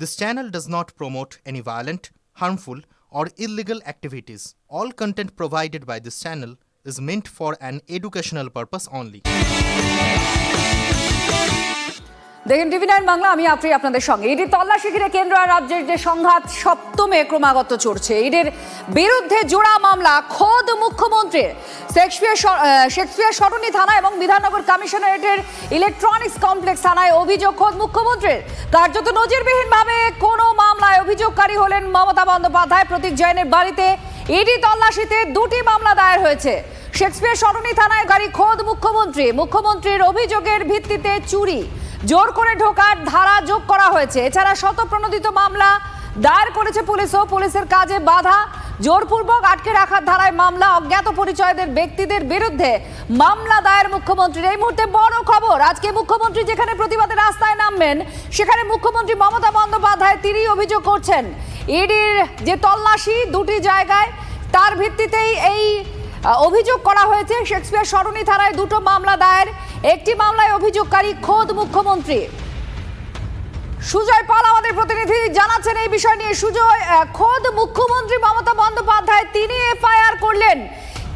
This channel does not promote any violent, harmful, or illegal activities. All content provided by this channel is meant for an educational purpose only. দেখেন টিভি9 বাংলা, আমি আপনাদের সঙ্গে। ED তল্লাশি ঘিরে কেন্দ্র আর রাজ্যের যে সংঘাত সপ্তমে ক্রমাগত চড়ছে। ইডির বিরুদ্ধে জোড়া মামলা খোদ মুখ্যমন্ত্রীর। শেক্সপিয়ার সরণি থানা এবং বিধাননগর কমিশনারেটের ইলেকট্রনিক্স কমপ্লেক্স থানায় অভিযোগ খোদ মুখ্যমন্ত্রীর। কার্যত নজিরবিহীনভাবে কোনো মামলায় অভিযোগকারী হলেন মমতা বন্দ্যোপাধ্যায়। প্রতীক জৈনের বাড়িতে ইডি তল্লাশিতে দুটি মামলা দায়ের হয়েছে। শেক্সপিয়ার সরণি থানায় গাড়ি খোদ মুখ্যমন্ত্রীর অভিযোগের ভিত্তিতে চুরি, জোর করে ঢোকার ধারা যোগ করা হয়েছে। এছাড়া শতপ্রণোদিত মামলা দায়ের করেছে পুলিশও। পুলিশের কাজে বাধা, জোরপূর্বক আটকে রাখার ধারায় মামলা, অজ্ঞাত পরিচয়দের ব্যক্তিদের বিরুদ্ধে মামলা দায়ের মুখ্যমন্ত্রীর। এই মুহূর্তে বড় খবর, আজকে মুখ্যমন্ত্রী যেখানে প্রতিবাদে রাস্তায় নামবেন, সেখানে মুখ্যমন্ত্রী মমতা বন্দ্যোপাধ্যায় তিনি অভিযোগ করছেন ইডির যে তল্লাশি দুটি জায়গায়, তার ভিত্তিতেই এই অভিযোগ করা হয়েছে। শেক্সপিয়ার সরণি থানায় দুটো মামলা দায়ের, একটি মামলায় অভিযোগকারী খোদ মুখ্যমন্ত্রী। সুজয় পাল আমাদের প্রতিনিধি জানাচ্ছেন এই বিষয় নিয়ে। সুজয়, খোদ মুখ্যমন্ত্রী মমতা বন্দ্যোপাধ্যায় তিনি এফআইআর করলেন,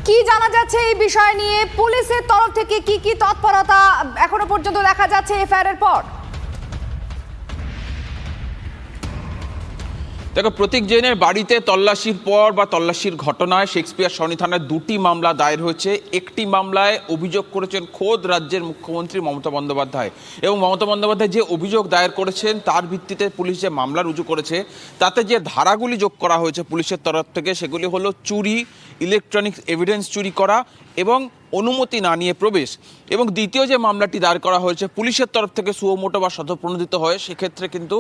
কি জানা যাচ্ছে এই বিষয় নিয়ে? পুলিশের তরফ থেকে কি কি তৎপরতা এখনো পর্যন্ত দেখা যাচ্ছে এফআইআর এর পর? দেখো, প্রতীক জৈনের বাড়িতে তল্লাশির পর বা তল্লাশির ঘটনায় শেক্সপিয়ার সরণি থানায় দুটি মামলা দায়ের হয়েছে। একটি মামলায় অভিযোগ করেছেন খোদ রাজ্যের মুখ্যমন্ত্রী মমতা বন্দ্যোপাধ্যায়, এবং মমতা বন্দ্যোপাধ্যায় যে অভিযোগ দায়ের করেছেন তার ভিত্তিতে পুলিশ যে মামলা রুজু করেছে, তাতে যে ধারাগুলি যোগ করা হয়েছে পুলিশের তরফ থেকে, সেগুলি হলো চুরি, ইলেকট্রনিক্স এভিডেন্স চুরি করা এবং অনুমতি না নিয়ে প্রবেশ। এবং দ্বিতীয় যে মামলাটি দায়ের করা হয়েছে পুলিশের তরফ থেকে সুমোটো বা শতপ্রণোদিত হয়, সেক্ষেত্রে কিন্তু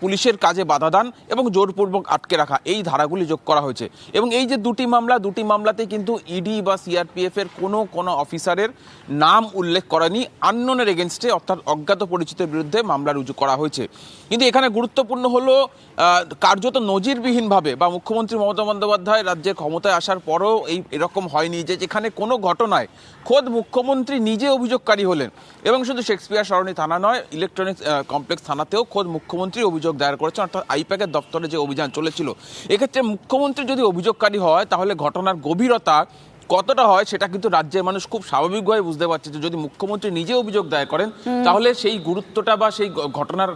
পুলিশের কাজে বাধা দান এবং জোরপূর্বক আটকে রাখা, এই ধারাগুলি যোগ করা হয়েছে। এবং এই যে দুটি মামলাতেই কিন্তু ইডি বা সিআরপিএফ এর কোনো অফিসারের নাম উল্লেখ করেনি, আননোনের এগেনস্টে অর্থাৎ অজ্ঞাত পরিচিতের বিরুদ্ধে মামলা রুজু করা হয়েছে। কিন্তু এখানে গুরুত্বপূর্ণ হলো কার্যত নজিরবিহীনভাবে বা মুখ্যমন্ত্রী মমতা বন্দ্যোপাধ্যায় রাজ্যের ক্ষমতায় আসার পরও এরকম হয়নি যে যেখানে কোনো ঘটনায় খোদ মুখ্যমন্ত্রী নিজে অভিযোগকারী হলেন। এবং শুধু শেক্সপিয়ার সরণি থানা নয়, ইলেকট্রনিক্স কমপ্লেক্স থানাতেও খোদ মুখ্যমন্ত্রী অভিযোগ দায়ের করেছেন, অর্থাৎ আইপ্যাকের দপ্তরে যে অভিযান চলেছিল, এক্ষেত্রে মুখ্যমন্ত্রী যদি অভিযোগকারী হয় তাহলে ঘটনার গভীরতা কতটা হয় সেটা কিন্তু রাজ্যের মানুষ খুব স্বাভাবিকভাবে বুঝতে পারছে যে যদি মুখ্যমন্ত্রী নিজে অভিযোগ দায়ের করেন তাহলে সেই গুরুত্বটা বা সেই ঘটনার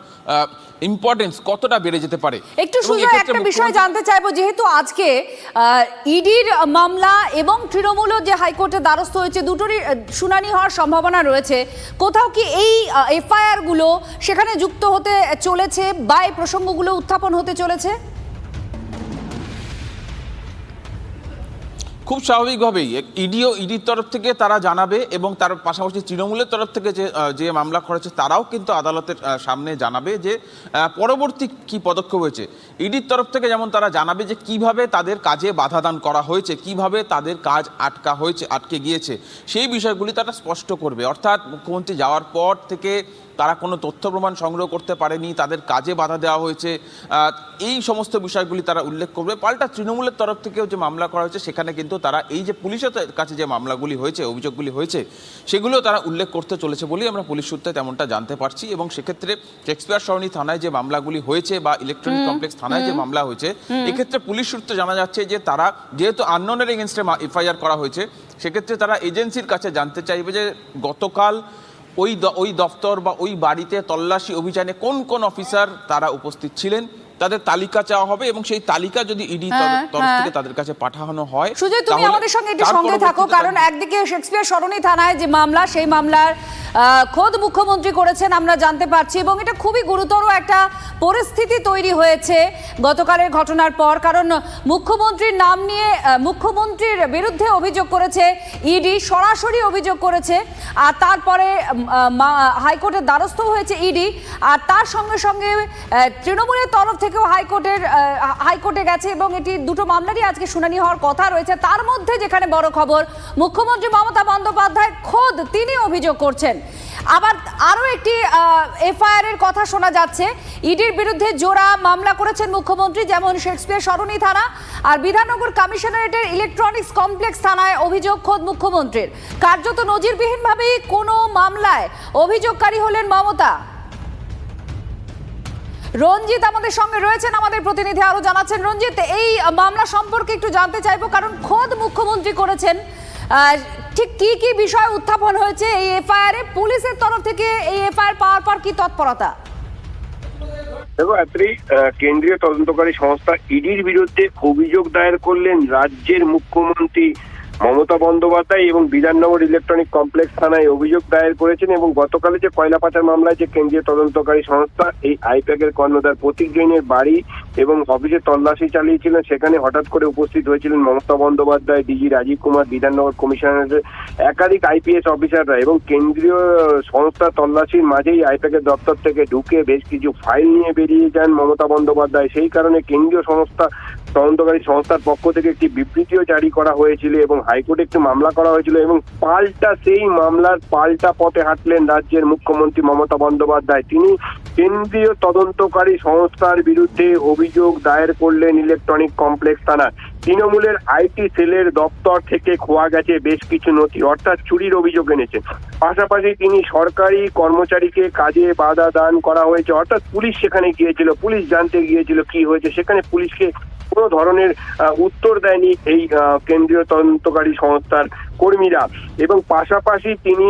ইম্পর্টেন্স কতটা বেড়ে যেতে পারে। একটু সুজয়, একটা বিষয় জানতে চাইবো, যেহেতু আজকে ইডির মামলা এবং তৃণমূলের যে হাইকোর্টের দ্বারস্থ হয়েছে, দুটোরই শুনানি হওয়ার সম্ভাবনা রয়েছে, কোথাও কি এই এফআইআর গুলো সেখানে যুক্ত হতে চলেছে বা এই প্রসঙ্গগুলো উত্থাপন হতে চলেছে? খুব স্বাভাবিকভাবেই ইডির তরফ থেকে তারা জানাবে, এবং তার পাশাপাশি তৃণমূলের তরফ থেকে যে মামলা করেছে তারাও কিন্তু আদালতের সামনে জানাবে যে পরবর্তী কি পদক্ষেপ হয়েছে। ইডির তরফ থেকে যেমন তারা জানাবে যে কিভাবে তাদের কাজে বাধা দান করা হয়েছে, কিভাবে তাদের কাজ আটকে গিয়েছে, সেই বিষয়গুলি তারা স্পষ্ট করবে। অর্থাৎ মুখ্যমন্ত্রী যাওয়ার পর থেকে তারা কোনো তথ্য প্রমাণ সংগ্রহ করতে পারেনি, তাদের কাজে বাধা দেওয়া হয়েছে, এই সমস্ত বিষয়গুলি তারা উল্লেখ করবে। পাল্টা তৃণমূলের তরফ থেকেও যে মামলা করা হয়েছে সেখানে কিন্তু তারা এই যে পুলিশের কাছে যে মামলাগুলি হয়েছে, অভিযোগগুলি হয়েছে, সেগুলো তারা উল্লেখ করতে চলেছে বলেই আমরা পুলিশ সূত্রে তেমনটা জানতে পারছি। এবং সেক্ষেত্রে শেক্সপিয়ার সরণি থানায় যে মামলাগুলি হয়েছে বা ইলেকট্রনিক কমপ্লেক্স থানায় যে মামলা হয়েছে, এক্ষেত্রে পুলিশ সূত্রে জানা যাচ্ছে যে তারা যেহেতু আননোনের এগেনস্টে এফআইআর করা হয়েছে, সেক্ষেত্রে তারা এজেন্সির কাছে জানতে চাইবে যে গতকাল ওই দফতর বা ওই বাড়িতে তল্লাশি অভিযানে কোন অফিসার তারা উপস্থিত ছিলেন, তাদের তালিকা চাওয়া হবে। এবং সেই তালিকা যদি ইডি তরফ থেকে তাদের কাছে পাঠানো হয়। সুজয়, তুমি আমাদের সঙ্গে একটু সঙ্গে থাকো, কারণ একদিকে শেক্সপিয়ার সরণি থানায় যে মামলা, সেই মামলার খোদ মুখ্যমন্ত্রী করেছেন আমরা জানতে পারছি, এবং এটা খুবই গুরুতর একটা পরিস্থিতি তৈরি হয়েছে গতকালের ঘটনার পর। কারণ মুখ্যমন্ত্রীর নাম নিয়ে মুখ্যমন্ত্রীর বিরুদ্ধে অভিযোগ করেছে ইডি, সরাসরি অভিযোগ করেছে, আর তারপরে হাইকোর্টের দ্বারস্থ হয়েছে ইডি, আর তার সঙ্গে সঙ্গে তৃণমূলের তরফ থেকেও হাইকোর্টে গেছে, এবং এটি দুটো মামলারই আজকে শুনানি হওয়ার কথা রয়েছে। তার মধ্যে যেখানে বড় খবর, মুখ্যমন্ত্রী মমতা বন্দ্যোপাধ্যায় খোদ তিনি অভিযোগ করছেন। আবার আরো একটি এফআইআর এর কথা শোনা যাচ্ছে, ইডির বিরুদ্ধে জোড়া মামলা করেছেন মুখ্যমন্ত্রী, যেমন শেক্সপিয়ার সরণি থানা আর বিধাননগর কমিশনারেটের ইলেকট্রনিক্স কমপ্লেক্স থানায় অভিযোগ খোদ মুখ্যমন্ত্রীর। কার্যত নজিরবিহীনভাবেই কোনো মামলায় অভিযোগকারী হলেন মমতা। রঞ্জিত আমাদের সঙ্গে রয়েছেন, আমাদের প্রতিনিধি আরো জানাচ্ছেন। রঞ্জিত, এই মামলা সম্পর্কে একটু জানতে চাইবো, কারণ খোদ মুখ্যমন্ত্রী করেছেন। ঠিক কি কি বিষয় উত্থাপন হয়েছে এই এফআইআর এ? পুলিশের তরফ থেকে এই এফআইআর পাওয়ার পর কি তৎপরতা? দেখো, কেন্দ্রীয় তদন্তকারী সংস্থা ইডির বিরুদ্ধে অভিযোগ দায়ের করলেন রাজ্যের মুখ্যমন্ত্রী মমতা বন্দ্যোপাধ্যায় এবং বিধাননগর ইলেকট্রনিক কমপ্লেক্স থানায় অভিযোগ দায়ের করেছেন। এবং গতকালে যে কয়লা পাচার মামলায় যে কেন্দ্রীয় তদন্তকারী সংস্থা এই আইপ্যাকের কর্ণধার প্রতীক জৈনের বাড়ি এবং অফিসে তল্লাশি চালিয়েছিলেন, সেখানে হঠাৎ করে উপস্থিত হয়েছিলেন মমতা বন্দ্যোপাধ্যায়, ডিজি রাজীব কুমার, বিধাননগর কমিশনারের একাধিক আইপিএস অফিসাররা। এবং কেন্দ্রীয় সংস্থা তল্লাশির মাঝেই আইপ্যাকের দপ্তর থেকে ঢুকে বেশ কিছু ফাইল নিয়ে বেরিয়ে যান মমতা বন্দ্যোপাধ্যায়। সেই কারণে কেন্দ্রীয় তদন্তকারী সংস্থার পক্ষ থেকে একটি বিবৃতিও জারি করা হয়েছিল এবং হাইকোর্টে একটি মামলা করা হয়েছিল। এবং সেই মামলার পাল্টা পথে হাঁটলেন রাজ্যের মুখ্যমন্ত্রী মমতা বন্দ্যোপাধ্যায়। তিনি কেন্দ্রীয় তদন্তকারী সংস্থার বিরুদ্ধে অভিযোগ দায়ের করলেন ইলেকট্রনিক কমপ্লেক্স থানায়। তৃণমূলের আইটি সেলের দপ্তর থেকে খোয়া গেছে বেশ কিছু নথি, অর্থাৎ চুরির অভিযোগ এনেছেন। পাশাপাশি তিনি সরকারি কর্মচারীকে কাজে বাধা দান করা হয়েছে, অর্থাৎ পুলিশ সেখানে গিয়েছিল, পুলিশ জানতে গিয়েছিল কি হয়েছে, সেখানে পুলিশকে কোনো ধরনের উত্তর দেয়নি এই কেন্দ্রীয় তদন্তকারী সংস্থার কর্মীরা। এবং পাশাপাশি তিনি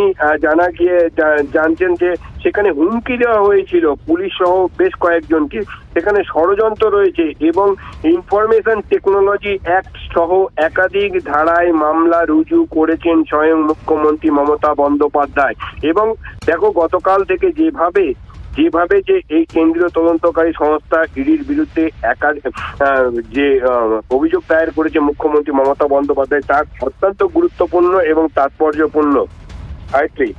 জানছেন যে সেখানে হুমকি দেওয়া হয়েছিল পুলিশ সহ বেশ কয়েকজনকে, সেখানে ষড়যন্ত্র রয়েছে এবং ইনফরমেশন টেকনোলজি অ্যাক্ট সহ একাধিক ধারায় মামলা রুজু করেছেন স্বয়ং মুখ্যমন্ত্রী মমতা বন্দ্যোপাধ্যায়। এবং দেখো, গতকাল থেকে যেভাবে যে এই কেন্দ্রীয় তদন্তকারী সংস্থা ইডির বিরুদ্ধে যে অভিযোগ দায়ের করেছে মুখ্যমন্ত্রী মমতা বন্দ্যোপাধ্যায়, তা অত্যন্ত গুরুত্বপূর্ণ এবং তাৎপর্যপূর্ণ। গায়ত্রী,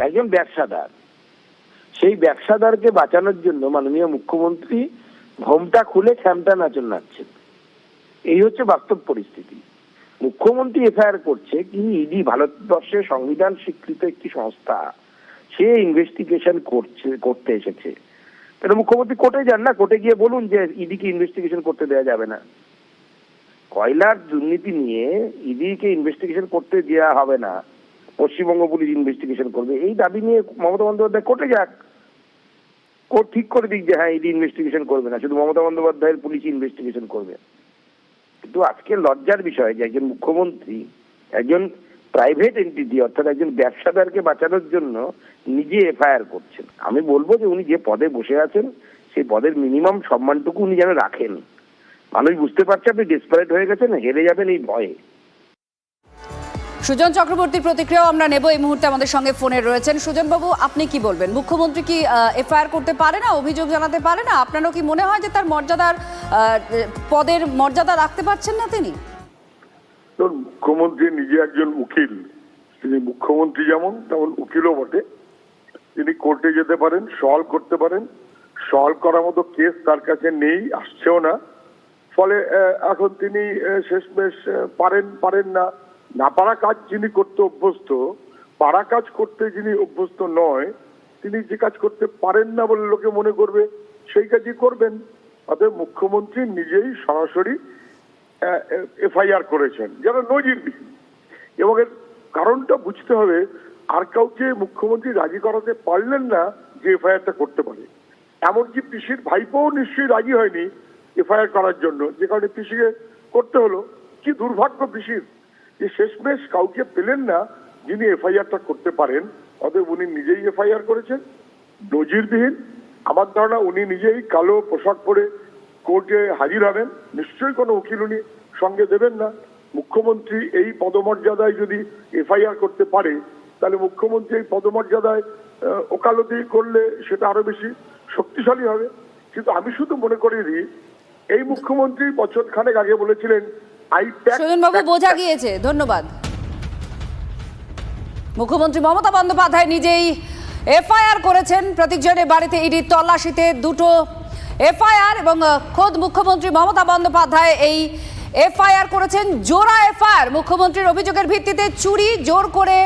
একজন ব্যবসাদার, সেই ব্যবসাদারকে বাঁচানোর জন্য মাননীয় মুখ্যমন্ত্রী ঘোমটা খুলে খ্যামটা নাচন নাচছেন। এই হচ্ছে বাস্তব পরিস্থিতি। মুখ্যমন্ত্রী এফআইআর করছে কি ইডি ভারতবর্ষের সংবিধান স্বীকৃত একটি সংস্থা, সে ইনভেস্টিগেশন করতে এসেছে। তাহলে মুখ্যমন্ত্রী কোর্টে যান না, কোর্টে গিয়ে বলুন যে ইডিকে ইনভেস্টিগেশন করতে দেওয়া যাবে না, কয়লার দুর্নীতি নিয়ে ইডিকে ইনভেস্টিগেশন করতে দেওয়া হবে না, পশ্চিমবঙ্গ পুলিশ ইনভেস্টিগেশন করবে, এই দাবি নিয়ে মমতা বন্দ্যোপাধ্যায় কোর্টে যাক, কোর্ট ঠিক করে দিক যে হ্যাঁ ইডি ইনভেস্টিগেশন করবে না, শুধু মমতা বন্দ্যোপাধ্যায়ের পুলিশ ইনভেস্টিগেশন করবে। কিন্তু আজকে লজ্জার বিষয় যে একজন মুখ্যমন্ত্রী একজন প্রাইভেট এন্টিটি অর্থাৎ একজন ব্যবসাদারকে বাঁচানোর জন্য নিজে এফআইআর করছেন। আমি বলবো যে উনি যে পদে বসে আছেন সেই পদের মিনিমাম সম্মানটুকু উনি যেন রাখেন। মানুষ বুঝতে পারছে আপনি ডেসপারেট হয়ে গেছেন, হেরে যাবেন এই ভয়ে। সুজন চক্রবর্তীর প্রতিক্রিয়াও আমরা নেব। এই মুহূর্তে আমাদের সঙ্গে ফোনে রয়েছেন। সুজন বাবু, আপনি কি বলবেন? মুখ্যমন্ত্রী কি এফআইআর করতে পারে না, অভিযোগ জানাতে পারে না? আপনারও কি মনে হয় যে তার পদের মর্যাদা রাখতে পারছেন না তিনি? মুখ্যমন্ত্রী নিজে একজন উকিল, তিনি মুখ্যমন্ত্রী যেমন তেমন উকিলও বটে। তিনি কোর্টে যেতে পারেন, সওয়াল করতে পারেন, সওয়াল করার মতো কেস তার কাছে নেই, আসছেও না। ফলে এখন তিনি শেষমেশ পারেন না পারা কাজ যিনি করতে অভ্যস্ত, পারা কাজ করতে যিনি অভ্যস্ত নয়, তিনি যে কাজ করতে পারেন না বলে লোকে মনে করবে সেই কাজই করবেন। অতএব মুখ্যমন্ত্রী নিজেই সরাসরি এফআইআর করেছেন, যারা নজিরবিহীন। এবং এর কারণটা বুঝতে হবে, আর কাউকে মুখ্যমন্ত্রী রাজি করাতে পারলেন না যে এফআইআরটা করতে পারে। এমনকি পিসির ভাইপোও নিশ্চয়ই রাজি হয়নি এফআইআর করার জন্য, যে কারণে পিসিকে করতে হলো। কি দুর্ভাগ্য পিসির যে শেষমেশ কাউকে পেলেন না যিনি এফআইআরটা করতে পারেন। অতএব উনি নিজেই এফআইআর করেছেন, নজিরবিহীন। আমার ধারণা উনি নিজেই কালো পোশাক পরে কোর্টে হাজির হবেন, নিশ্চয়ই কোনো উকিল উনি সঙ্গে দেবেন না। মুখ্যমন্ত্রী এই পদমর্যাদায় যদি এফআইআর করতে পারে, তাহলে মুখ্যমন্ত্রী এই পদমর্যাদায় ওকালতি করলে সেটা আরো বেশি শক্তিশালী হবে। কিন্তু আমি শুধু মনে করিয়ে দিই, এই মুখ্যমন্ত্রী বছর খানেক আগে বলেছিলেন সুজনবাবু, বোঝা গিয়েছে, ধন্যবাদ। মুখ্যমন্ত্রী মমতা বন্দ্যোপাধ্যায় নিজেই এফআইআর করেছেন প্রতীক জৈনের বাড়িতে ইডির তল্লাশিতে। দুটো এফআইআর এবং খোদ মুখ্যমন্ত্রী মমতা বন্দ্যোপাধ্যায় এই এফআইআর করেছেন, জোড়া এফআইআর। মুখ্যমন্ত্রীর অভিযোগের ভিত্তিতে চুরি, জোর করে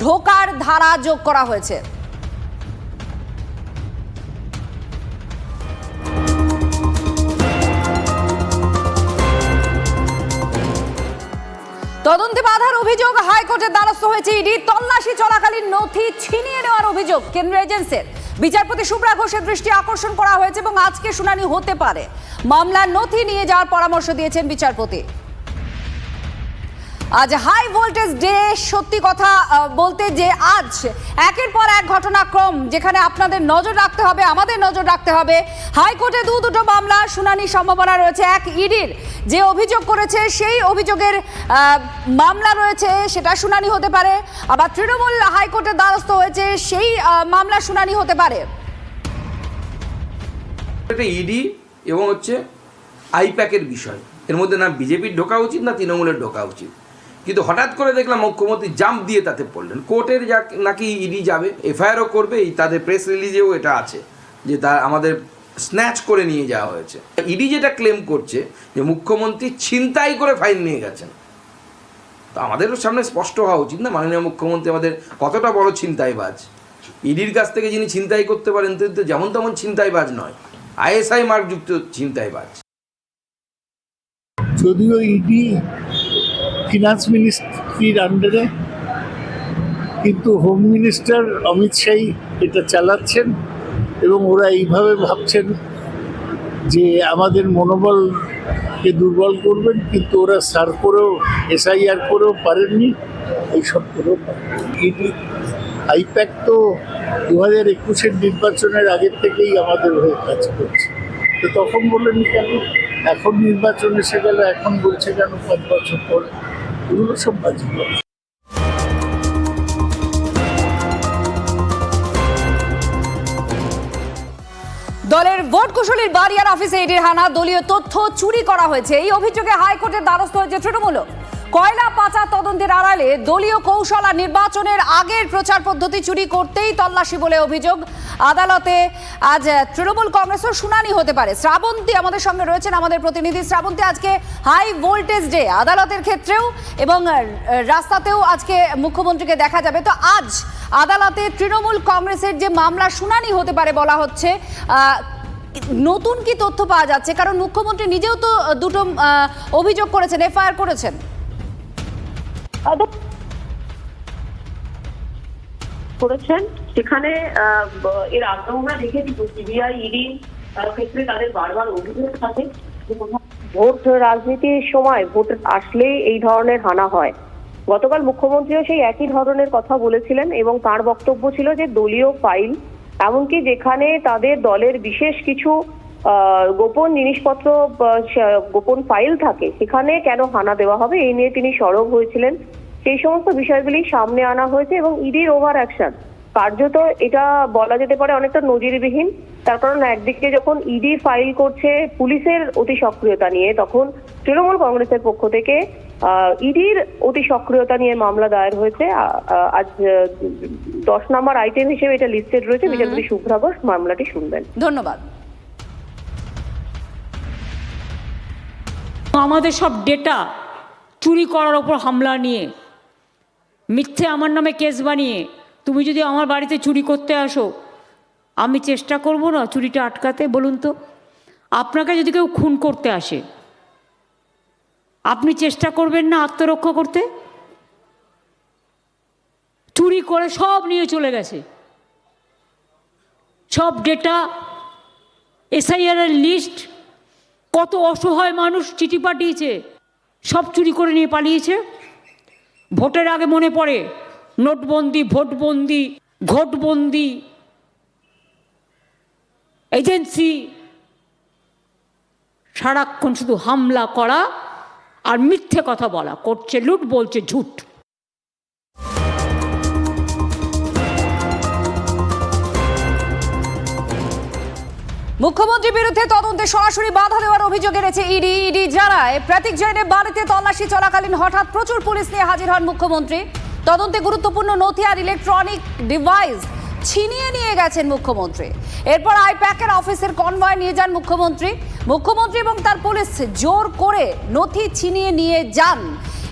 ঢোকার ধারা যোগ করা হয়েছে। তদন্তে বাধার অভিযোগ, হাইকোর্টের দ্বারস্থ হয়েছে ইডি। তল্লাশি চলাকালীন নথি ছিনিয়ে নেওয়ার অভিযোগ কেন্দ্রীয় এজেন্সির। বিচারপতি শুভ্রা ঘোষের দৃষ্টি আকর্ষণ করা হয়েছে এবং আজকে শুনানি হতে পারে। মামলার নথি নিয়ে যাওয়ার পরামর্শ দিয়েছেন বিচারপতি। আজ হাই ভোল্টেজ ডে। সত্যি কথা বলতে যে আজ একের পর এক ঘটনাক্রম, যেখানে আপনাদের নজর রাখতে হবে, আমাদের নজর রাখতে হবে। হাইকোর্টে দুটো মামলা শুনানির সম্ভাবনা রয়েছে। এক, ইডির যে অভিযোগ করেছে সেই অভিযোগের মামলা রয়েছে, সেটা শুনানি হতে পারে। আবার তৃণমূল হাইকোর্টের দ্বারস্থ হয়েছে, সেই মামলা শুনানি হতে পারে। এটা ইডি এবং হচ্ছে আইপ্যাকের বিষয়, এর মধ্যে না বিজেপির ঢোকা উচিত না তৃণমূলের ঢোকা উচিত। কিন্তু হঠাৎ করে দেখলাম মুখ্যমন্ত্রী জাম্প দিয়ে তাতে পড়লেন। কোর্টের নাকি ইডি যাবে, এফআইআরও করবে, তাদের প্রেস রিলিজেও এটা আছে যে তা আমাদের স্ন্যাচ করে নিয়ে যাওয়া হয়েছে। ইডি যেটা ক্লেম করছে যে মুখ্যমন্ত্রী ছিনতাই করে ফাইল নিয়ে গেছেন, তো আমাদেরও সামনে স্পষ্ট হওয়া উচিত না মাননীয় মুখ্যমন্ত্রী আমাদের কতটা বড় ছিনতাইবাজ। ইডির কাছ থেকে যিনি ছিনতাই করতে পারেন তিনি তো যেমন তেমন ছিনতাইবাজ নয়, আইএসআই মার্কযুক্ত ছিনতাইবাজ। যদিও ইডি ফিনান্স মিনিস্ট্রির আন্ডারে, কিন্তু হোম মিনিস্টার অমিত শাহ এটা চালাচ্ছেন এবং ওরা এইভাবে ভাবছেন যে আমাদের মনোবলকে দুর্বল করবেন, কিন্তু ওরা সার করেও এসআইআর করেও পারেননি, এইসব করেও ইডি আইপ্যাক তো 2021-এর নির্বাচনের আগের থেকেই আমাদের হয়ে কাজ করছে। তো তখন বললেন কেন, এখন নির্বাচন এসে গেল এখন বলছে কেন 5 বছর পরে? এগুলো সব বাজি। দলের ভোট কুশলীর বাড়িয়ার অফিসে ইডির হানা, দলীয় তথ্য চুরি করা হয়েছে। এই অভিযোগে হাইকোর্টের দ্বারস্থ হয়েছে তৃণমূল। কয়লা পাচার তদন্তের আড়ালে দলীয় কৌশল আর নির্বাচনের আগের প্রচার পদ্ধতি চুরি করতেই তল্লাশি বলে অভিযোগ। আদালতে আজ তৃণমূল কংগ্রেসের শুনানি হতে পারে। শ্রাবন্তী আমাদের সঙ্গে রয়েছেন, আমাদের প্রতিনিধি। শ্রাবন্তী, আজকে হাই ভোল্টেজ ডে আদালতের ক্ষেত্রেও এবং রাস্তাতেও আজকে মুখ্যমন্ত্রীকে দেখা যাবে। তো আজ আদালতে তৃণমূল কংগ্রেসের যে মামলা শুনানি হতে পারে বলা হচ্ছে, নতুন কি তথ্য পাওয়া যাচ্ছে? কারণ মুখ্যমন্ত্রী নিজেও তো দুটো অভিযোগ করেছেন, এফআইআর করেছেন। সেখানে এর আগে আমরা দেখেছি সিবিআই ইডি ক্ষেত্রে তাদের বারবার অভিযোগ থাকে ভোট রাজনীতির সময় ভোট আসলেই এই ধরনের হানা হয়। গতকাল মুখ্যমন্ত্রীও সেই একই ধরনের কথা বলেছিলেন এবং তার বক্তব্য ছিল যে দলীয় ফাইল, এমনকি যেখানে তাদের দলের বিশেষ কিছু গোপন জিনিসপত্র, গোপন ফাইল থাকে, সেখানে কেন হানা দেওয়া হবে, এই নিয়ে তিনি সরব হয়েছিলেন। সেই সমস্ত বিষয়গুলি সামনে আনা হয়েছে এবং ইডির ওভার অ্যাকশন কার্যত এটা বলা যেতে পারে অনেকটা নজিরবিহীন। তার কারণ একদিকে যখন ইডি ফাইল করছে পুলিশের অতি সক্রিয়তা নিয়ে, তখন তৃণমূল কংগ্রেসের পক্ষ থেকে ইডির অতি সক্রিয়তা নিয়ে মামলা দায়ের হয়েছে। আজ 10 নম্বর আইটেম হিসেবে এটা লিস্টেড রয়েছে। বিচারপতি শুভ্রা ঘোষ মামলাটি শুনবেন। ধন্যবাদ। আমাদের সব ডেটা চুরি করার ওপর হামলা নিয়ে, মিথ্যে আমার নামে কেস বানিয়ে তুমি যদি আমার বাড়িতে চুরি করতে আসো, আমি চেষ্টা করব না চুরিটা আটকাতে? বলুন তো, আপনাকে যদি কেউ খুন করতে আসে, আপনি চেষ্টা করবেন না আত্মরক্ষা করতে? চুরি করে সব নিয়ে চলে গেছে, সব ডেটা, এসআইআর এর লিস্ট, কত অসহায় মানুষ চিঠি পাঠিয়েছে, সব চুরি করে নিয়ে পালিয়েছে। ভোটের আগে মনে পড়ে নোটবন্দি, ভোটবন্দি, ঘোটবন্দি, এজেন্সি, সারাক্ষণ শুধু হামলা করা আর মিথ্যে কথা বলা, করছে লুট, বলছে ঝুট। মুখ্যমন্ত্রীর বিরুদ্ধে তদন্তে সরাসরি বাধা দেওয়ার অভিযোগ এনেছে ইডি। ইডি জানায়, প্রতীক জৈনের বাড়িতে তল্লাশি চলাকালীন হঠাৎ প্রচুর পুলিশ নিয়ে হাজির হন মুখ্যমন্ত্রী। তদন্তে গুরুত্বপূর্ণ নথি আর ইলেকট্রনিক ডিভাইস ছিনিয়ে নিয়ে গেছেন মুখ্যমন্ত্রী। এরপর আইপ্যাকের অফিসের কনভয় নিয়ে যান মুখ্যমন্ত্রী এবং তার পুলিশ জোর করে নথি ছিনিয়ে নিয়ে যান।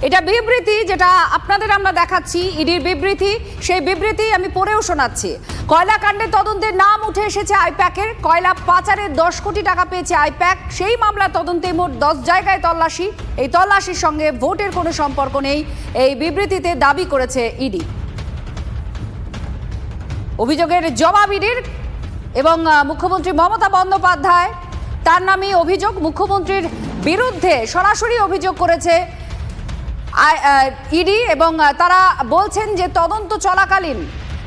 এটা বিবৃতি, যেটা আপনাদের আমরা দেখাচ্ছি, ইডির বিবৃতি। সেই বিবৃতি আমি পড়েও শোনাচ্ছি। কয়লা কাণ্ডে তদন্তের নাম উঠে এসেছে আইপ্যাকের। কয়লা পাচারে 10 কোটি টাকা পেয়েছে আইপ্যাক। সেই মামলা তদন্তে মোট 10 জায়গায় তল্লাশি। এই তল্লাশির সঙ্গে ভোটের কোনো সম্পর্ক নেই, এই বিবৃতিতে দাবি করেছে ইডি। অভিযোগের জবাব ইডির এবং মুখ্যমন্ত্রী মমতা বন্দ্যোপাধ্যায় তার নামে অভিযোগ। মুখ্যমন্ত্রীর বিরুদ্ধে সরাসরি অভিযোগ করেছে ইডি এবং তারা বলছেন যে তদন্ত চলাকালীন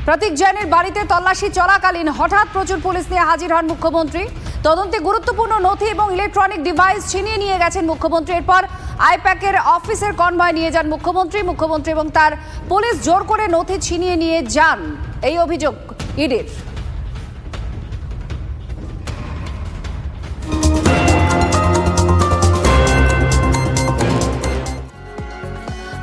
প্রতীক জৈনের বাড়িতে তল্লাশি চলাকালীন হঠাৎ প্রচুর পুলিশ নিয়ে হাজির হন মুখ্যমন্ত্রী। তদন্তে গুরুত্বপূর্ণ নথি এবং ইলেকট্রনিক ডিভাইস ছিনিয়ে নিয়ে গেছেন মুখ্যমন্ত্রী। এরপর আইপ্যাকের অফিসের কনভয় নিয়ে যান মুখ্যমন্ত্রী এবং তার পুলিশ জোর করে নথি ছিনিয়ে নিয়ে যান, এই অভিযোগ ইডির।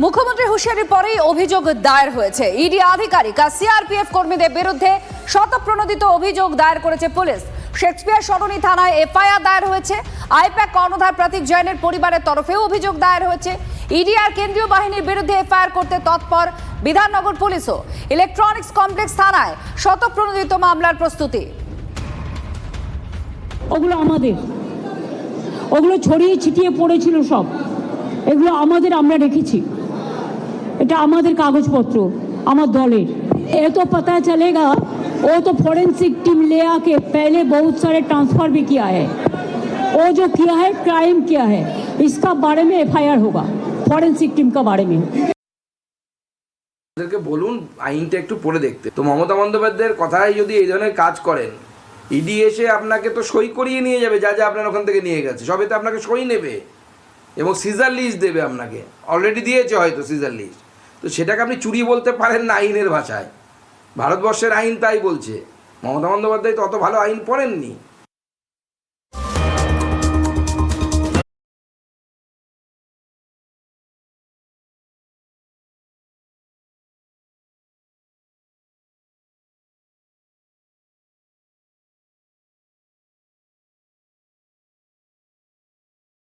মুখ্যমন্ত্রী হুঁশিয়ারির পরেই অভিযোগ দায়ের হয়েছে। ইডি আধিকারিক আর সিআরপিএফ কর্মীদের বিরুদ্ধে শতপ্রণোদিত অভিযোগ দায়ের করেছে পুলিশ। শেক্সপিয়ার সরণি থানায় এফআইআর দায়ের হয়েছে। আইপ্যাক কর্ণধার প্রতীক জৈনের পরিবারের তরফেও অভিযোগ দায়ের হয়েছে। ইডি আর কেন্দ্রীয় বাহিনীর বিরুদ্ধে এফআইআর করতে তৎপর বিধাননগর পুলিশও। ইলেকট্রনিক্স কমপ্লেক্স থানায় শতপ্রণোদিত মামলার প্রস্তুতি। ওগুলো আমাদের, ওগুলো ছড়িয়ে ছিটিয়ে পড়েছিল সব, এগুলো আমাদের, আমরা রেখেছি। এটা আমাদের কাগজপত্র, আমার দলের। ये तो पता चलेगा, वो तो फॉरेंसिक टीम ले आके पहले बहुत सारे ट्रांसफर भी किया है। वो जो किया है क्राइम किया है, इसका बारे में एफआईआर होगा फॉरेंसिक टीम का बारे में। ওদেরকে বলুন আইনটা একটু পড়ে দেখতে। তো মমতা বন্দ্যোপাধ্যায়ের কথায় যদি এই ধরনের কাজ করেন, ইডি এসে আপনাকে তো সই করিয়ে নিয়ে যাবে, যা যা আপনার ওখান থেকে নিয়ে গেছে সবে তো আপনাকে সই নেবে এবং সিজার লিস্ট দেবে আপনাকে। অলরেডি দিয়েছে হয়তো সিজার লিস্ট। তো সেটাকে আপনি চুরি বলতে পারেন না আইনের ভাষায়। ভারতবর্ষের আইন তাই বলছে। মমতা বন্দ্যোপাধ্যায় তো অত ভালো আইন পড়েননি।